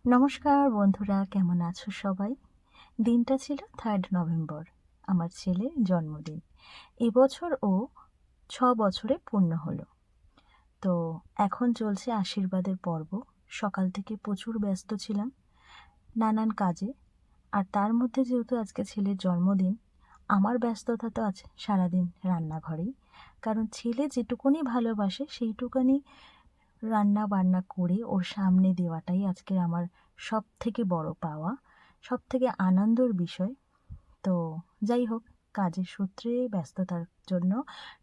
নমস্কার বন্ধুরা, কেমন আছো সবাই? দিনটা ছিল 3 নভেম্বর, আমার ছেলের জন্মদিন। এবছর ও 6 বছরে পূর্ণ হলো। তো এখন চলছে আশীর্বাদের পর্ব। সকাল থেকে প্রচুর ব্যস্ত ছিলাম নানান কাজে। আর তার মধ্যে যেহেতু আজকে ছেলের জন্মদিন, আমার ব্যস্ততা তো আছে সারাদিন রান্নাঘরেই। কারণ ছেলে যেটুকুনি ভালোবাসে সেইটুকুনি রান্না বান্না করে ওর সামনে দেওয়াটাই আজকের আমার সব থেকে বড় পাওয়া, সব থেকে আনন্দের বিষয়। তো যাই হোক, কাজের সূত্রে ব্যস্ততার জন্য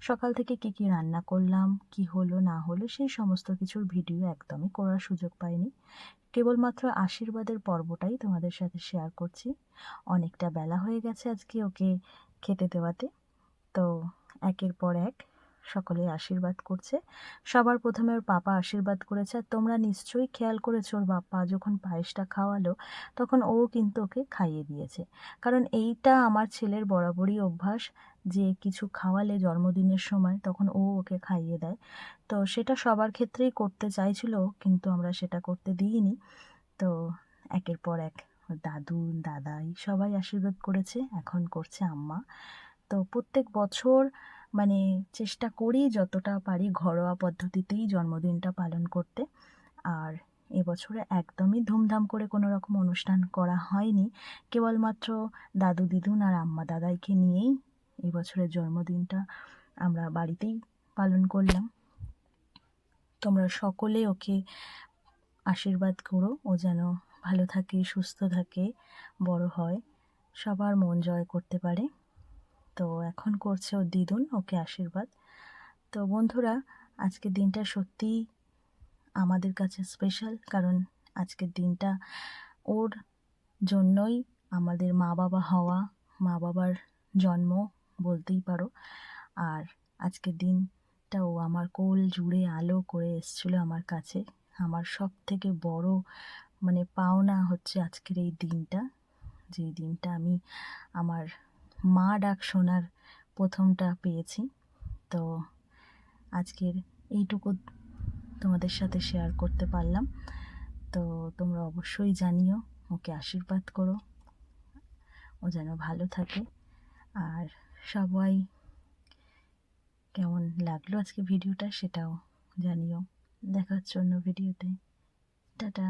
সকাল থেকে কি কি রান্না করলাম, কি হলো না হলো, সেই সমস্ত কিছুর ভিডিও একদমই করার সুযোগ পাইনি। কেবলমাত্র আশীর্বাদের পর্বটাই তোমাদের সাথে শেয়ার করছি। অনেকটা বেলা হয়ে গেছে আজকে ওকে খেতে দেওয়াতে। তো একের পর এক সকলে আশীর্বাদ করছে। সবার প্রথমে ওর পাপা আশীর্বাদ করেছে। আর তোমরা নিশ্চয়ই খেয়াল করেছো, ওর বাপ্পা যখন পায়েসটা খাওয়ালো তখন ও কিন্তু ওকে খাইয়ে দিয়েছে। কারণ এইটা আমার ছেলের বরাবরই অভ্যাস যে কিছু খাওয়ালে জন্মদিনের সময় তখন ও ওকে খাইয়ে দেয়। তো সেটা সবার ক্ষেত্রেই করতে চাইছিল, কিন্তু আমরা সেটা করতে দিইনি। তো একের পর এক ওর দাদু দাদাই সবাই আশীর্বাদ করেছে, এখন করছে আম্মা। তো প্রত্যেক বছর মানে চেষ্টা করি যতটা পারি ঘরোয়া পদ্ধতিতেই জন্মদিনটা পালন করতে। আর এবছরে একদমই ধুমধাম করে কোনো রকম অনুষ্ঠান করা হয়নি। কেবলমাত্র দাদু দিদুন আর আম্মা দাদাইকে নিয়েই এবছরের জন্মদিনটা আমরা বাড়িতেই পালন করলাম। তোমরা সকলে ওকে আশীর্বাদ করো, ও যেন ভালো থাকে, সুস্থ থাকে, বড় হয়, সবার মন জয় করতে পারে। তো এখন করছে ওর দিদুন ওকে আশীর্বাদ। তো বন্ধুরা, আজকের দিনটা সত্যিই আমাদের কাছে স্পেশাল, কারণ আজকের দিনটা ওর জন্যই আমাদের মা বাবা হওয়া, মা বাবার জন্ম বলতেই পারো। আর আজকের দিনটা ও আমার কোল জুড়ে আলো করে এসেছিলো আমার কাছে। আমার সব থেকে বড় পাওনা হচ্ছে আজকের এই দিনটা, যেই দিনটা আমি আমার মা ডাক শোনার প্রথমটা পেয়েছি। তো আজকের এইটুকু তোমাদের সাথে শেয়ার করতে পারলাম। তো তোমরা অবশ্যই জানিও, ওকে আশীর্বাদ করো, ও যেন ভালো থাকে। আর সবাই কেমন লাগলো আজকে ভিডিওটা সেটাও জানিও। দেখা হচ্ছে অন্য ভিডিওতে। টাটা।